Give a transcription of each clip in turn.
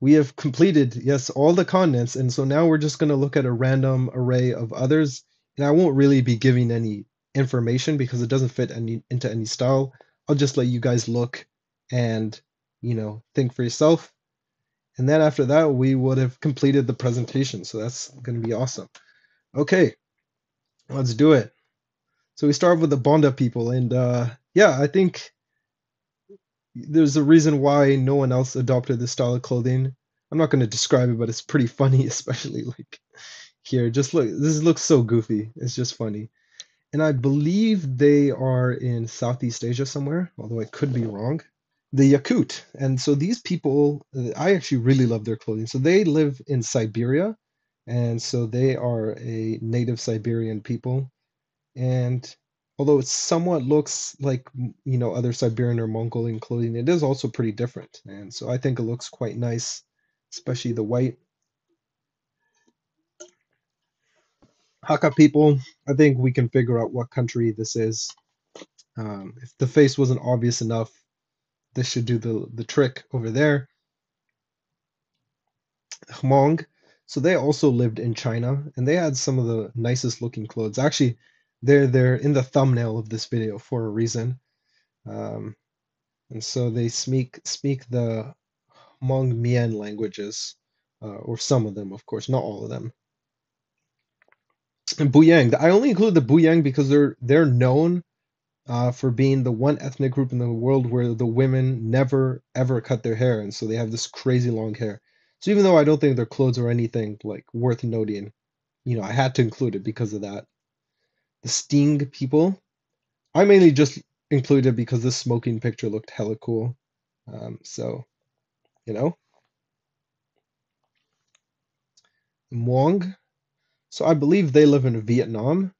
we have completed, yes, all the continents, and so now we're just going to look at a random array of others, and I won't really be giving any information because it doesn't fit into any style. I'll just let you guys look and, think for yourself. And then after that, we would have completed the presentation. So that's going to be awesome. Okay, let's do it. So we start with the Bonda people, and yeah, I think there's a reason why no one else adopted this style of clothing. I'm not going to describe it, but it's pretty funny, especially like here. Just look, this looks so goofy. It's just funny. And I believe they are in Southeast Asia somewhere, although I could be wrong. The Yakut. And so these people, I actually really love their clothing. So they live in Siberia, and so they are a native Siberian people. And although it somewhat looks like, other Siberian or Mongolian clothing, it is also pretty different. And so I think it looks quite nice, especially the white. Hakka people, I think we can figure out what country this is. If the face wasn't obvious enough, this should do the trick over there. Hmong, so they also lived in China, and they had some of the nicest looking clothes. Actually, they're in the thumbnail of this video for a reason. Um, and so they speak the Hmong Mien languages, or some of them, of course, not all of them. And Buyang, I only include the Buyang because they're known for being the one ethnic group in the world where the women never ever cut their hair, and so they have this crazy long hair. So even though I don't think their clothes are anything like worth noting, I had to include it because of that. The Sting people, I mainly just included because this smoking picture looked hella cool. So you know, Muang. So I believe they live in Vietnam,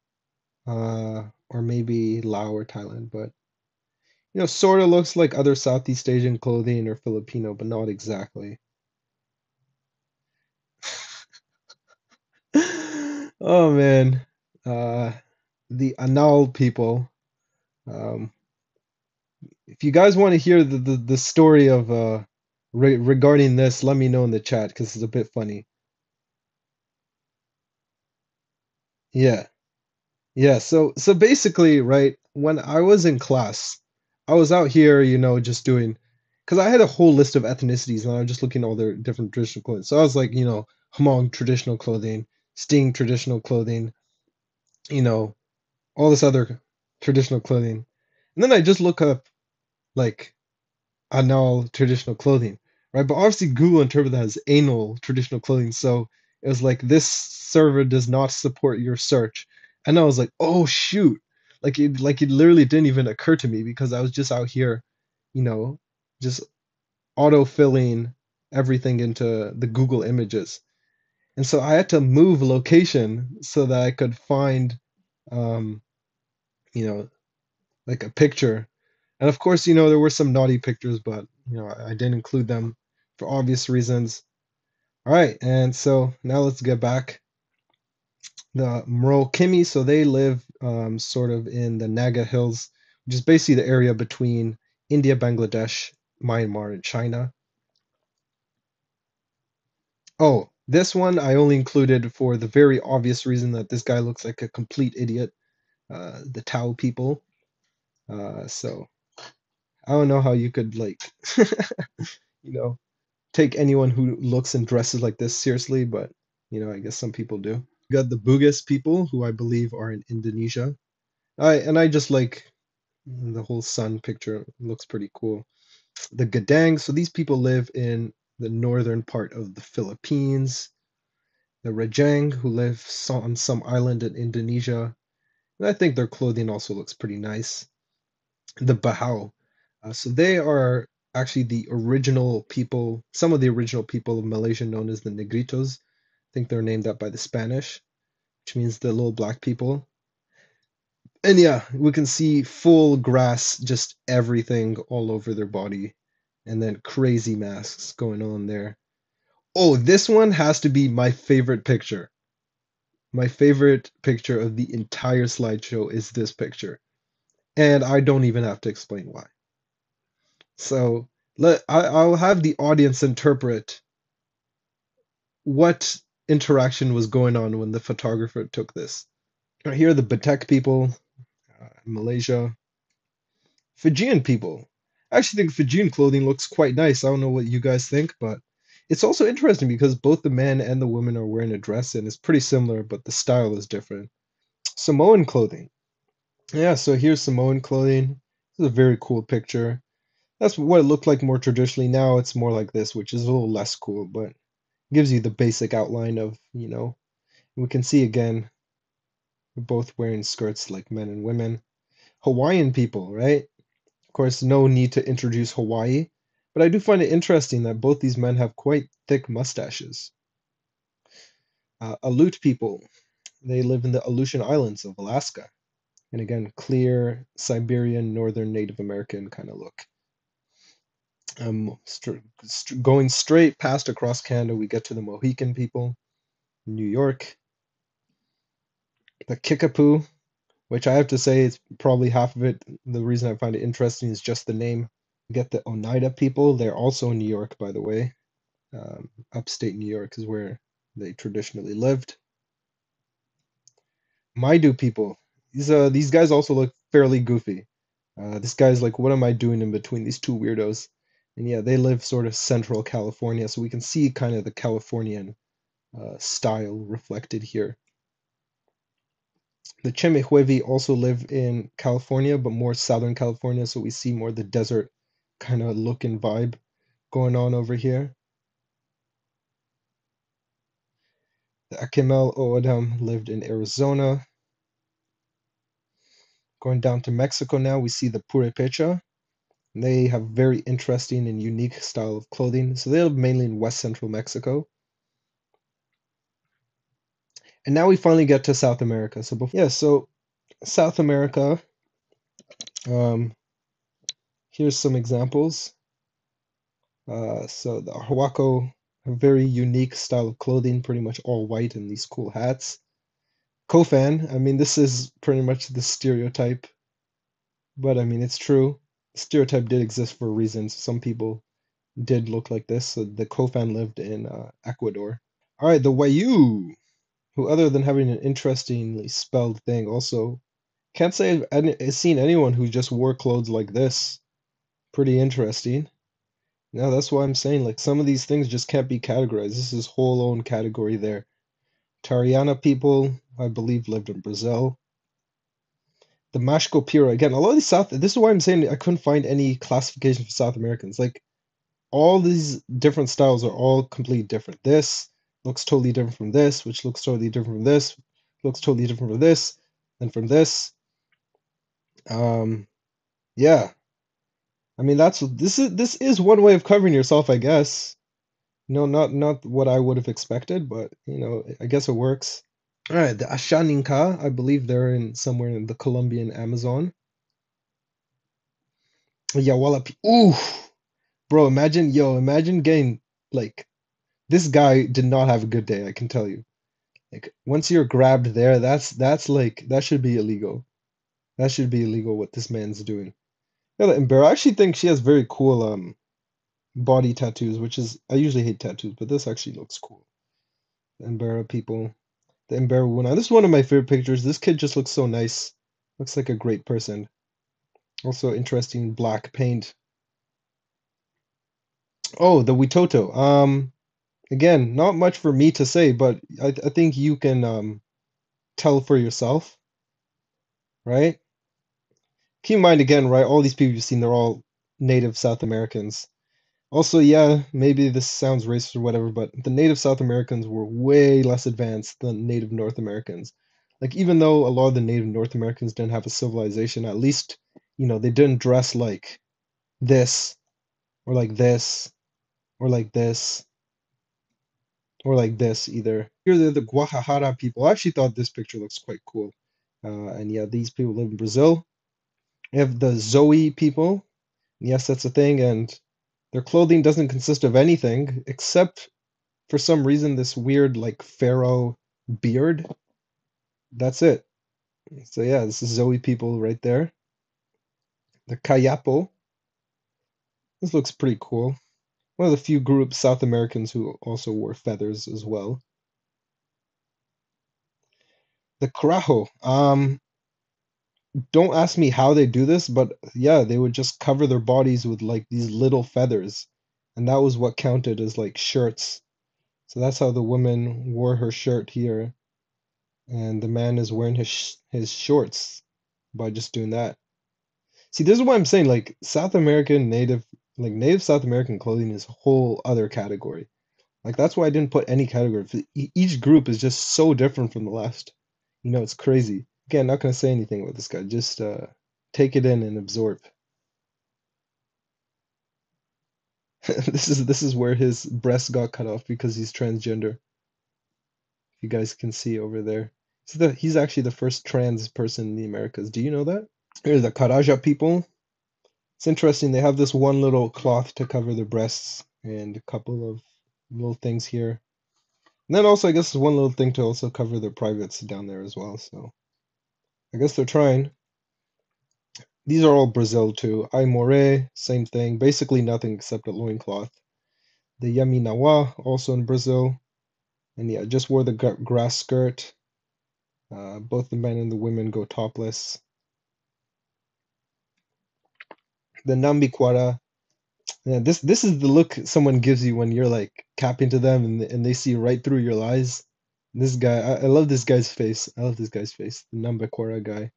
or maybe Laos or Thailand, but sort of looks like other Southeast Asian clothing or Filipino, but not exactly. Oh man, uh, the Anal people. Um, if you guys want to hear the story of regarding this, let me know in the chat because it's a bit funny. Yeah, yeah. So basically, right, when I was in class, I was out here, just doing, because I had a whole list of ethnicities and I was just looking at all their different traditional clothing. So I was like, Hmong traditional clothing, Sting traditional clothing, you know, all this other traditional clothing. And then I just look up like anal traditional clothing, right? But obviously Google interpreted that as anal traditional clothing. So it was like this server does not support your search. And I was like, oh shoot. Like it literally didn't even occur to me because I was just out here, you know, just auto-filling everything into the Google images. And so I had to move location so that I could find um, you know, like a picture. And of course, there were some naughty pictures, but I didn't include them for obvious reasons. All right, and so now let's get back. The Mrokimi, so they live sort of in the Naga Hills, which is basically the area between India, Bangladesh, Myanmar, and China. Oh, this one I only included for the very obvious reason that this guy looks like a complete idiot. The Tao people. So I don't know how you could like, you know, take anyone who looks and dresses like this seriously, but I guess some people do. You got the Bugis people, who I believe are in Indonesia. I just like the whole sun picture looks pretty cool. The Gadang, so these people live in the northern part of the Philippines. The Rajang, who live on some island in Indonesia. And I think their clothing also looks pretty nice. The Bahau, so they are actually the original people, some of the original people of Malaysia known as the Negritos. I think they're named that by the Spanish, which means the little black people. And yeah, we can see full grass, just everything all over their body, and then crazy masks going on there. Oh, this one has to be my favorite picture. My favorite picture of the entire slideshow is this picture. And I don't even have to explain why. So I'll have the audience interpret what interaction was going on when the photographer took this. Here are the Batek people, Malaysia, Fijian people. I actually think Fijian clothing looks quite nice. I don't know what you guys think, but it's also interesting because both the men and the women are wearing a dress and it's pretty similar, but the style is different. Samoan clothing. Yeah, so here's Samoan clothing. This is a very cool picture. That's what it looked like more traditionally. Now it's more like this, which is a little less cool, but gives you the basic outline of, we can see again, both wearing skirts like men and women. Hawaiian people, right? Of course, no need to introduce Hawaii, but I do find it interesting that both these men have quite thick mustaches. Aleut people, they live in the Aleutian Islands of Alaska. And again, clear Siberian, northern Native American kind of look. Going straight past across Canada, we get to the Mohican people, New York, the Kickapoo, which I have to say is probably half of it. The reason I find it interesting is just the name. We get the Oneida people. They're also in New York, by the way. Upstate New York is where they traditionally lived. Maidu people. These guys also look fairly goofy. This guy's like, what am I doing in between these two weirdos? And yeah, they live sort of central California, so we can see kind of the Californian style reflected here. The Chemehuevi also live in California, but more Southern California, so we see more the desert kind of look and vibe going on over here. The Akimel Oodam lived in Arizona. Going down to Mexico now, we see the Purepecha. They have very interesting and unique style of clothing. So they live mainly in West Central Mexico. And now we finally get to South America. So South America, um, here's some examples. So the Arhuaco, a very unique style of clothing, pretty much all white and these cool hats. Kofan, I mean, this is pretty much the stereotype, but I mean, it's true. The stereotype did exist for a reason. Some people did look like this. So the Kofan lived in Ecuador. All right, the Wayu, who other than having an interestingly spelled thing, also can't say I've seen anyone who just wore clothes like this. Pretty interesting. Now that's why I'm saying like some of these things just can't be categorized. This is whole own category there. Tariana people, I believe, lived in Brazil. The Mashko Pira, again, a lot of these South. This is why I'm saying I couldn't find any classification for South Americans. Like all these different styles are all completely different. This looks totally different from this, which looks totally different from this, looks totally different from this, and from this. Um, yeah. I mean this is one way of covering yourself, I guess. No, not what I would have expected, but I guess it works. All right, the Ashaninka, I believe they're in somewhere in the Colombian Amazon. Yawala, ooh, bro, imagine getting like this guy did not have a good day, I can tell you. Like once you're grabbed there, that's like that should be illegal. That should be illegal what this man's doing. Yeah, the Ember, I actually think she has very cool body tattoos, which is I usually hate tattoos, but this actually looks cool. The Embera people. The Embera Wuna. This is one of my favorite pictures. This kid just looks so nice. Looks like a great person. Also interesting black paint. Oh, the Witoto. Again, not much for me to say, but I think you can tell for yourself, right? Keep in mind again, right? All these people you've seen, they're all native South Americans. Also, yeah, maybe this sounds racist or whatever, but the native South Americans were way less advanced than native North Americans. Like, even though a lot of the native North Americans didn't have a civilization, at least, they didn't dress like this, or like this, or like this, or like this either. Here they're the Guajajara people. I actually thought this picture looks quite cool. And yeah, these people live in Brazil. We have the Zoe people. Yes, that's a thing, and their clothing doesn't consist of anything except for some reason this weird like pharaoh beard. That's it. So yeah, this is Zoe people right there. The Kayapo. This looks pretty cool. One of the few groups South Americans who also wore feathers as well. The Carajo. Don't ask me how they do this, but yeah, they would just cover their bodies with like these little feathers, and that was what counted as like shirts. So that's how the woman wore her shirt here, and the man is wearing his shorts by just doing that. See, this is what I'm saying. Like South American native, like native South American clothing is a whole other category. Like that's why I didn't put any category. Each group is just so different from the last. It's crazy. Again, not gonna say anything about this guy. Just take it in and absorb. This is where his breast got cut off because he's transgender. If you guys can see over there. He's actually the first trans person in the Americas. Do you know that? Here's the Karaja people. It's interesting. They have this one little cloth to cover their breasts and a couple of little things here. And then also, I guess, one little thing to also cover their privates down there as well. So I guess they're trying. These are all Brazil too. Aimore, same thing. Basically nothing except a loincloth. The Yaminawa, also in Brazil. And yeah, just wore the grass skirt. Both the men and the women go topless. The Nambiquara. Yeah, this is the look someone gives you when you're like capping to them and they see right through your lies. This guy, I love this guy's face. I love this guy's face. The Nambiquara guy.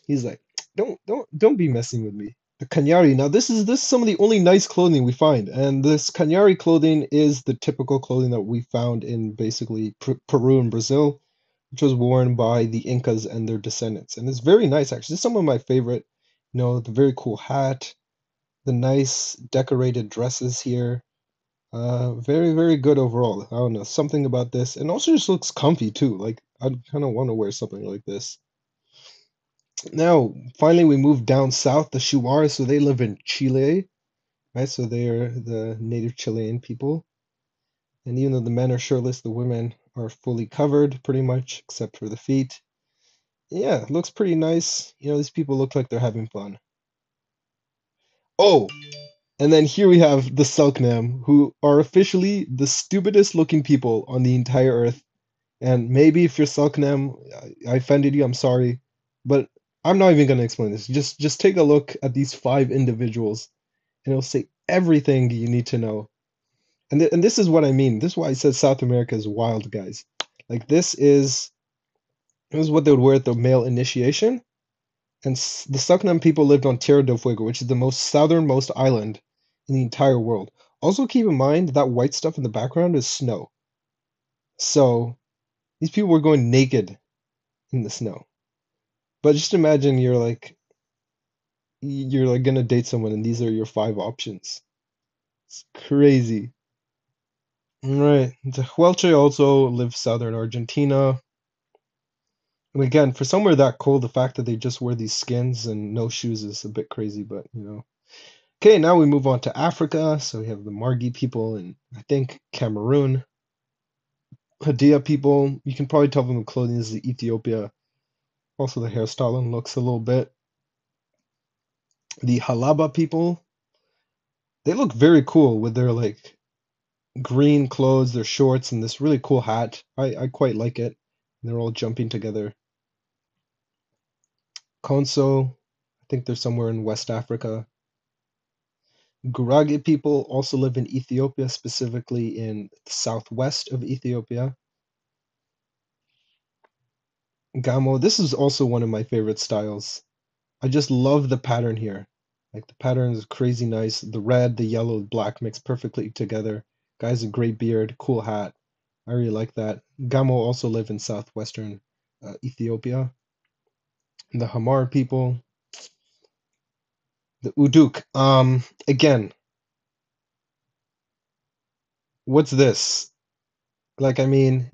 He's like, don't be messing with me. The Kanyari. Now this is some of the only nice clothing we find, and this Kanyari clothing is the typical clothing that we found in basically Peru and Brazil, which was worn by the Incas and their descendants, and it's very nice actually. This is some of my favorite. The very cool hat, the nice decorated dresses here. Very very good overall. I don't know something about this, and also just looks comfy too. Like I kind of want to wear something like this. Now, finally, we move down south, the Shuar, so they live in Chile, right? So they are the native Chilean people. And even though the men are shirtless, the women are fully covered, pretty much, except for the feet. Yeah, it looks pretty nice. These people look like they're having fun. Oh, and then here we have the Selknam, who are officially the stupidest looking people on the entire earth. And maybe if you're Selknam, I offended you, I'm sorry. But I'm not even going to explain this. Just take a look at these five individuals and it'll say everything you need to know. And this is what I mean. This is why I said South America is wild, guys. Like this is what they would wear at the male initiation. And the Suriname people lived on Tierra del Fuego, which is the most southernmost island in the entire world. Also, keep in mind that white stuff in the background is snow. So these people were going naked in the snow. But just imagine you're like gonna date someone and these are your five options. It's crazy. Right. The Huelche also live southern Argentina. And again, for somewhere that cold, the fact that they just wear these skins and no shoes is a bit crazy, but. Okay, now we move on to Africa. So we have the Margi people and I think Cameroon. Hadia people, you can probably tell from the clothing is the Ethiopia. Also the hairstyle and looks a little bit. The Halaba people, they look very cool with their like green clothes, their shorts, and this really cool hat. I quite like it. They're all jumping together. Konso, I think they're somewhere in West Africa. Gurage people also live in Ethiopia, specifically in the southwest of Ethiopia. Gamo, this is also one of my favorite styles. I just love the pattern here. Like the pattern is crazy nice. The red, the yellow, the black mix perfectly together. Guy's a great beard, cool hat. I really like that. Gamo also live in southwestern Ethiopia. The Hamar people, the Uduk. Again, what's this? Like, I mean,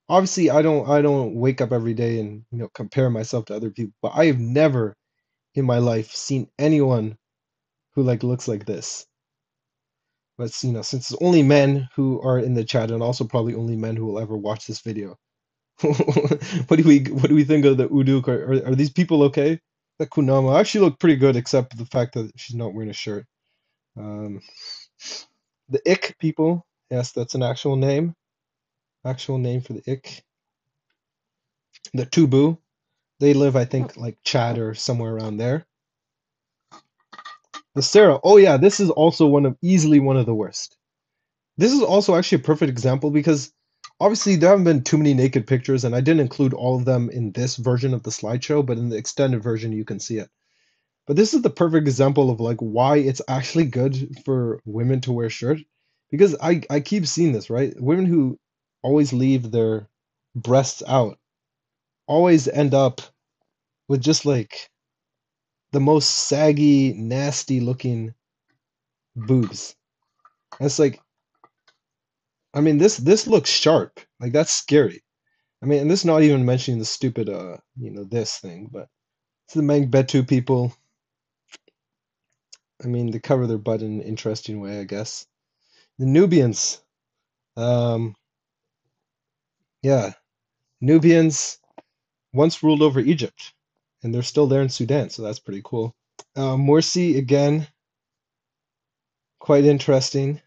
obviously I don't wake up every day and, compare myself to other people, but I have never in my life seen anyone who like looks like this. But since it's only men who are in the chat and also probably only men who will ever watch this video. What do we think of the Uduk? Are these people okay? The Kunama actually look pretty good except for the fact that she's not wearing a shirt. Um, the Ik people, yes, that's an actual name for the Ik. The Tubu, they live, I think, like Chad or somewhere around there. The Sera, oh yeah, this is also easily one of the worst. This is also actually a perfect example because obviously there haven't been too many naked pictures, and I didn't include all of them in this version of the slideshow, but in the extended version you can see it. But this is the perfect example of like why it's actually good for women to wear shirt because I keep seeing this, right? Women who always leave their breasts out always end up with just like the most saggy, nasty looking boobs. And it's like, I mean, this looks sharp. Like that's scary. I mean, and this is not even mentioning the stupid this thing, but it's the Mangbetu people. I mean, they cover their butt in an interesting way, I guess. The Nubians. Um, yeah, Nubians once ruled over Egypt, and they're still there in Sudan, so that's pretty cool. Morsi again, quite interesting.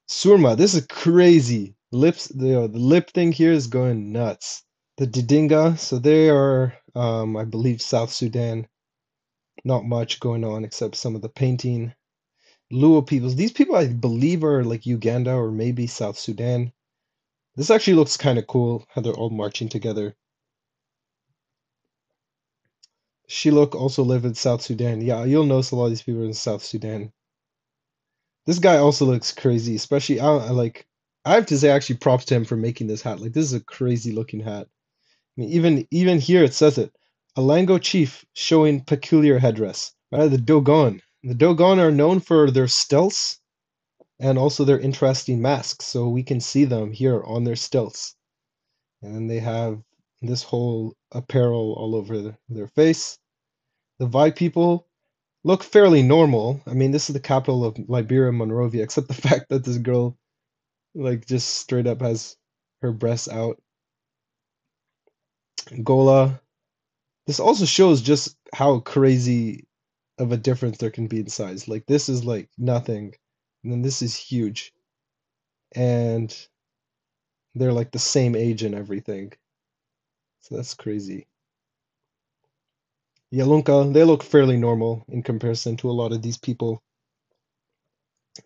Surma, this is crazy. Lips, the lip thing here is going nuts. The Didinga, so they are, I believe, South Sudan. Not much going on except some of the painting. Luo peoples, these people I believe are like Uganda or maybe South Sudan. This actually looks kind of cool how they're all marching together. Shiluk also live in South Sudan. Yeah, you'll notice a lot of these people are in South Sudan. This guy also looks crazy, especially I have to say actually props to him for making this hat. Like this is a crazy looking hat. I mean, even here it says it. A Lango chief showing peculiar headdress. The Dogon. The Dogon are known for their stilts and also their interesting masks. So we can see them here on their stilts. And then they have this whole apparel all over their face. The Vi people look fairly normal. I mean, this is the capital of Liberia, Monrovia, except the fact that this girl like just straight up has her breasts out. Gola. This also shows just how crazy of a difference there can be in size. Like this is like nothing, and then this is huge, and they're like the same age and everything. So that's crazy. Yalunka, they look fairly normal in comparison to a lot of these people.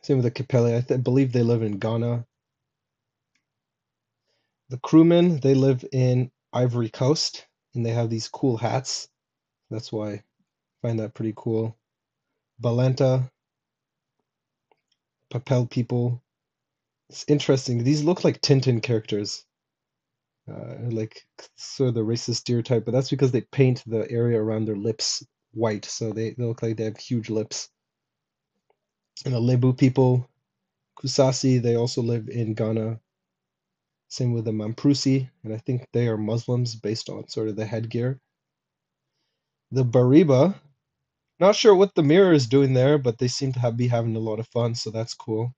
Same with the Kapele. Believe they live in Ghana. The crewmen, they live in Ivory Coast, and they have these cool hats. That's why I find that pretty cool. Balenta, Papel people. It's interesting. These look like Tintin characters. Like sort of the racist stereotype, but that's because they paint the area around their lips white, so they look like they have huge lips. And the Lebu people, Kusasi, they also live in Ghana. Same with the Mamprusi, and I think they are Muslims based on sort of the headgear. The Bariba, not sure what the mirror is doing there, but they seem to be having a lot of fun, so that's cool.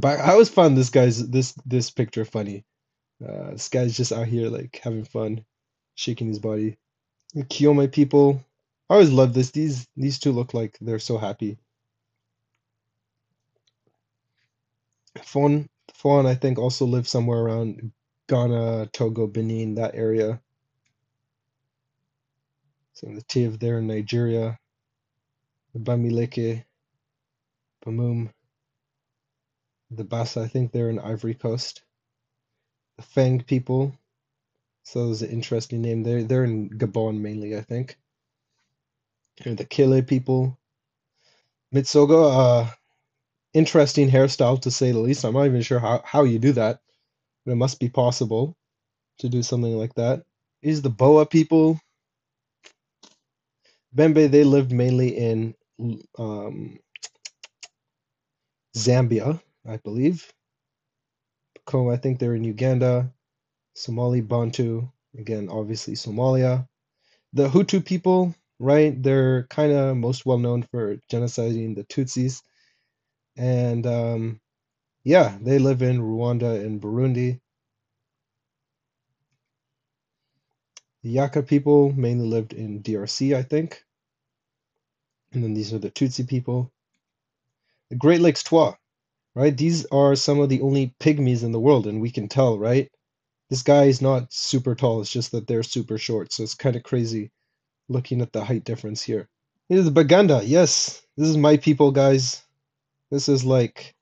I always found this picture funny. This guy's just out here like having fun, shaking his body. The Kiyome people, I always love this. These two look like they're so happy. Fawn, I think also lives somewhere around Ghana, Togo, Benin, that area. So the Tiv there in Nigeria, the Bamileke, Bamum, the Bassa, I think they're in Ivory Coast. The Fang people, so there's an interesting name. They're in Gabon mainly, I think. And the Kele people. Mitsogo, interesting hairstyle to say the least. I'm not even sure how you do that, but it must be possible to do something like that. These are the Boa people. Bembe, they lived mainly in um, Zambia, I believe. Pako, I think they're in Uganda. Somali Bantu, again, obviously Somalia. The Hutu people, right? They're kind of most well known for genociding the Tutsis. And yeah, they live in Rwanda and Burundi. The Yaka people mainly lived in DRC, I think. And then these are the Tutsi people. The Great Lakes Twa, right? These are some of the only pygmies in the world, and we can tell, right? This guy is not super tall, it's just that they're super short, so it's kind of crazy looking at the height difference here. Here's the Baganda. Yes, this is my people, guys. This is like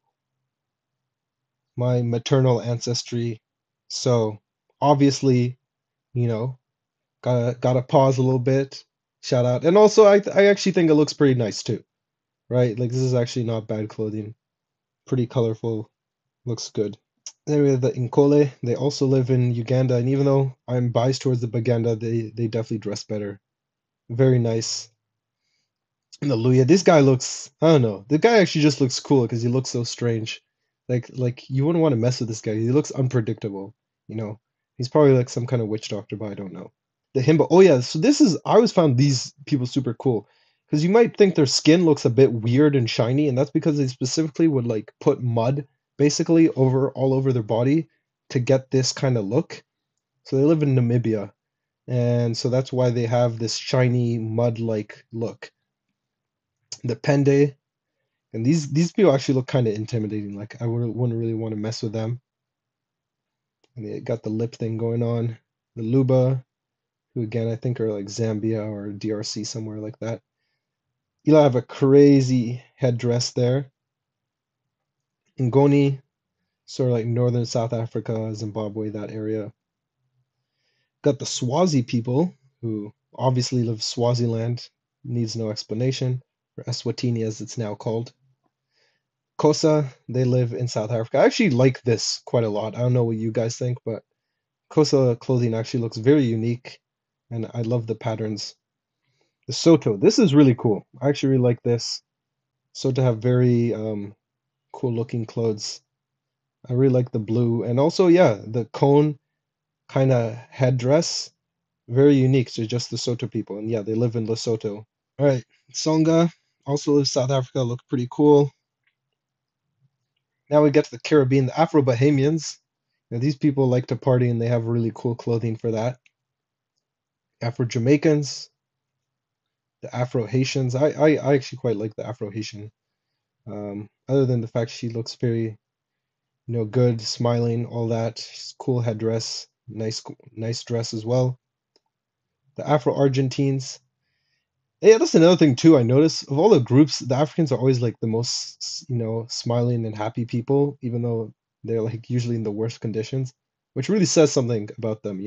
my maternal ancestry. So obviously, you know, gotta pause a little bit. Shout out, and also I actually think it looks pretty nice too, right? Like this is actually not bad clothing. Pretty colorful, looks good. Then we have the Inkole. They also live in Uganda, and even though I'm biased towards the Baganda, they definitely dress better. Very nice. And the Luya, this guy looks, I don't know. The guy actually just looks cool because he looks so strange. Like you wouldn't want to mess with this guy. He looks unpredictable, you know. He's probably like some kind of witch doctor, but I don't know. The Himba. Oh yeah, so this is I always found these people super cool because you might think their skin looks a bit weird and shiny, and that's because they specifically would like put mud basically over all over their body to get this kind of look. So they live in Namibia, and so that's why they have this shiny mud-like look. The Pende, and these people actually look kind of intimidating. Like wouldn't really want to mess with them. And they got the lip thing going on. The Luba, who again I think are like Zambia or DRC somewhere like that. You have a crazy headdress there. Ngoni, sort of like northern South Africa, Zimbabwe, that area. Got the Swazi people, who obviously live Swaziland, needs no explanation, or Eswatini as it's now called. Kosa, they live in South Africa. I actually like this quite a lot. I don't know what you guys think, but Kosa clothing actually looks very unique, and I love the patterns. The Soto, this is really cool. I actually really like this. Soto have very cool looking clothes. I really like the blue, and also yeah, the cone kind of headdress, very unique to just the Soto people. And yeah, they live in Lesotho. All right, Songa also lives South Africa. Look pretty cool. Now we get to the Caribbean, the Afro-Bahamians. These people like to party and they have really cool clothing for that. Afro-Jamaicans, the Afro-Haitians. I actually quite like the Afro-Haitian. Other than the fact she looks very, good, smiling, all that. She's cool headdress, nice dress as well. The Afro-Argentines. Yeah, that's another thing too. I notice of all the groups, the Africans are always like the most, smiling and happy people, even though they're like usually in the worst conditions, which really says something about them,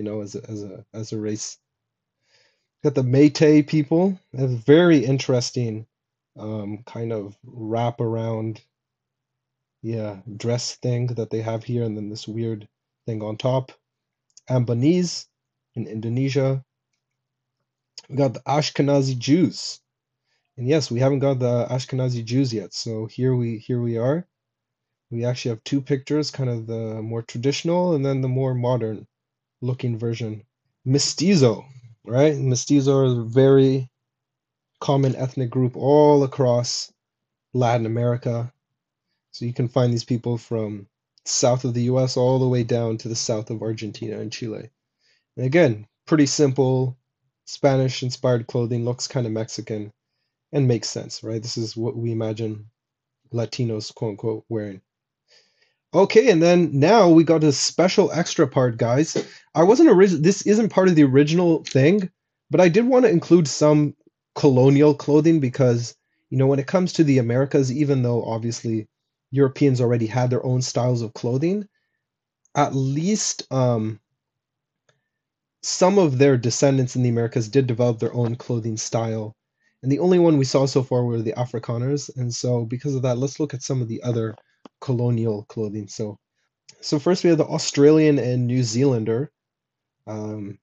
as a race. Got the Métis people, a very interesting kind of wrap around, yeah, dress thing that they have here, and then this weird thing on top. Ambonese in Indonesia. We got the Ashkenazi Jews. And yes, we haven't got the Ashkenazi Jews yet. So here we are. We actually have two pictures, kind of the more traditional and then the more modern looking version. Mestizo, right? Mestizo are a very common ethnic group all across Latin America. So you can find these people from south of the US all the way down to the south of Argentina and Chile. And again, pretty simple Spanish inspired clothing, looks kind of Mexican and makes sense, right? This is what we imagine Latinos, quote unquote, wearing. Okay, and then now we got a special extra part, guys. I wasn't This isn't part of the original thing, but I did want to include some colonial clothing because, when it comes to the Americas, even though obviously Europeans already had their own styles of clothing, at least some of their descendants in the Americas did develop their own clothing style. And the only one we saw so far were the Afrikaners. And so, because of that, let's look at some of the other colonial clothing. So first we have the Australian and New Zealander. Um,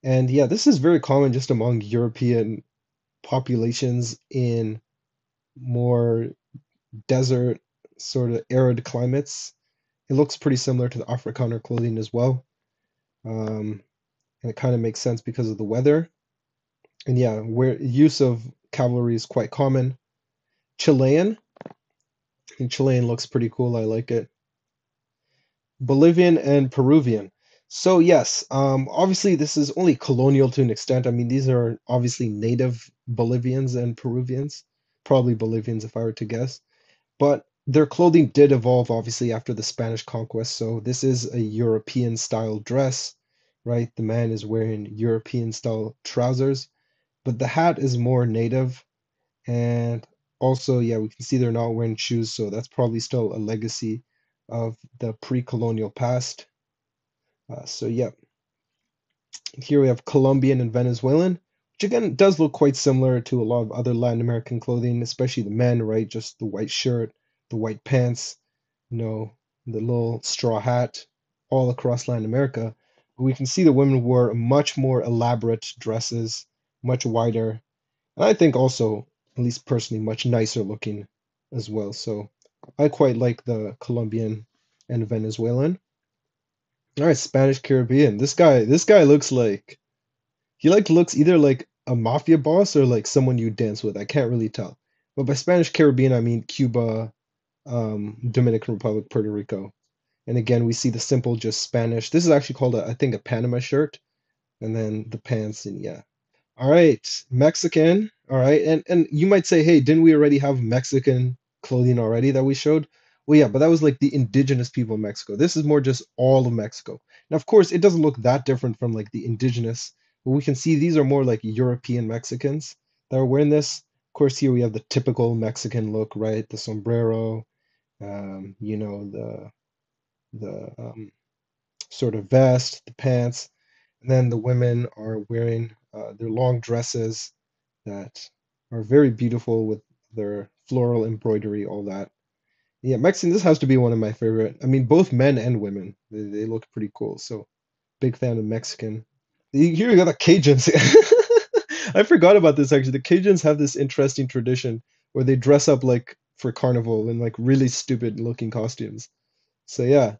and yeah, this is very common just among European populations in more desert, sort of arid climates. It looks pretty similar to the Afrikaner clothing as well. And it kind of makes sense because of the weather. And yeah, where use of cavalry is quite common. Chilean, and Chilean looks pretty cool. I like it. Bolivian and Peruvian. So yes, obviously this is only colonial to an extent. I mean, these are obviously native Bolivians and Peruvians, probably Bolivians if I were to guess. But their clothing did evolve obviously after the Spanish conquest. So this is a European style dress, right? The man is wearing European style trousers, but the hat is more native. And also, yeah, we can see they're not wearing shoes, so that's probably still a legacy of the pre-colonial past. So yeah, here we have Colombian and Venezuelan, which again does look quite similar to a lot of other Latin American clothing, especially the men, right? Just the white shirt, the white pants, you know, the little straw hat, all across Latin America. But we can see the women wore much more elaborate dresses, much wider, and I think also, at least personally, much nicer looking as well. So I quite like the Colombian and Venezuelan. All right, Spanish Caribbean. This guy looks like he like looks either like a mafia boss or like someone you dance with. I can't really tell. But by Spanish Caribbean, I mean Cuba, Dominican Republic, Puerto Rico. And again, we see the simple just Spanish. This is actually called I think a Panama shirt, and then the pants and yeah. All right, Mexican. All right, and you might say, hey, didn't we already have Mexican clothing already that we showed? Well, yeah, but that was like the indigenous people of Mexico. This is more just all of Mexico. Now, of course, it doesn't look that different from like the indigenous, but we can see these are more like European Mexicans that are wearing this. Of course, here we have the typical Mexican look, right? The sombrero, the sort of vest, the pants, and then the women are wearing their long dresses that are very beautiful with their floral embroidery, all that. Yeah, Mexican, this has to be one of my favorite. I mean, both men and women, they look pretty cool. So, big fan of Mexican. Here you got the Cajuns. I forgot about this actually. The Cajuns have this interesting tradition where they dress up like for carnival in like really stupid looking costumes. So yeah,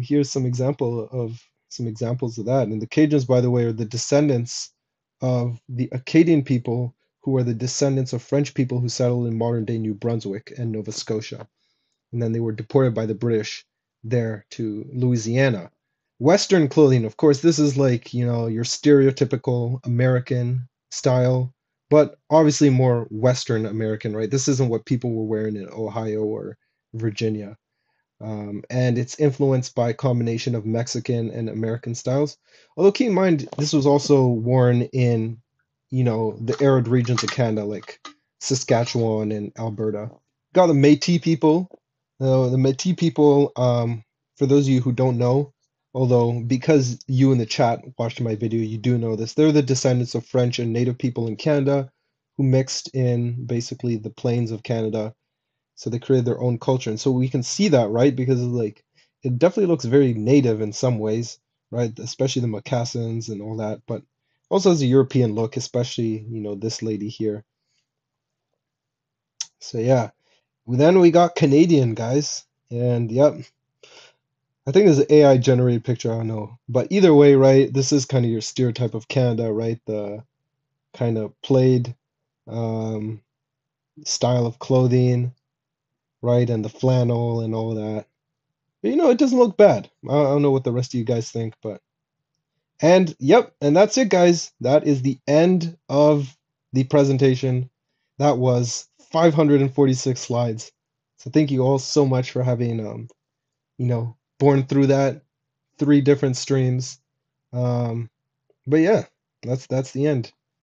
here's some examples of that. And the Cajuns, by the way, are the descendants of the Acadian people, who are the descendants of French people who settled in modern day New Brunswick and Nova Scotia. And then they were deported by the British there to Louisiana. Western clothing, of course, this is like, your stereotypical American style, but obviously more Western American, right? This isn't what people were wearing in Ohio or Virginia, and it's influenced by a combination of Mexican and American styles. Although keep in mind, this was also worn in, the arid regions of Canada, like Saskatchewan and Alberta. Got the Métis people. The Métis people, for those of you who don't know, although because you in the chat watched my video, you do know this. They're the descendants of French and Native people in Canada who mixed in basically the plains of Canada, so they created their own culture. And so we can see that, right? Because like it definitely looks very native in some ways, right? Especially the moccasins and all that, but also has a European look, especially, this lady here. So yeah. Then we got Canadian guys. And yep, I think there's an AI generated picture, I don't know. But either way, right, this is kind of your stereotype of Canada, right? The kind of plaid um, style of clothing, right? And the flannel and all that. But it doesn't look bad. I don't know what the rest of you guys think, but and yep, and that's it, guys. That is the end of the presentation. That was 546 slides. So thank you all so much for having borne through that, three different streams. But yeah, that's the end.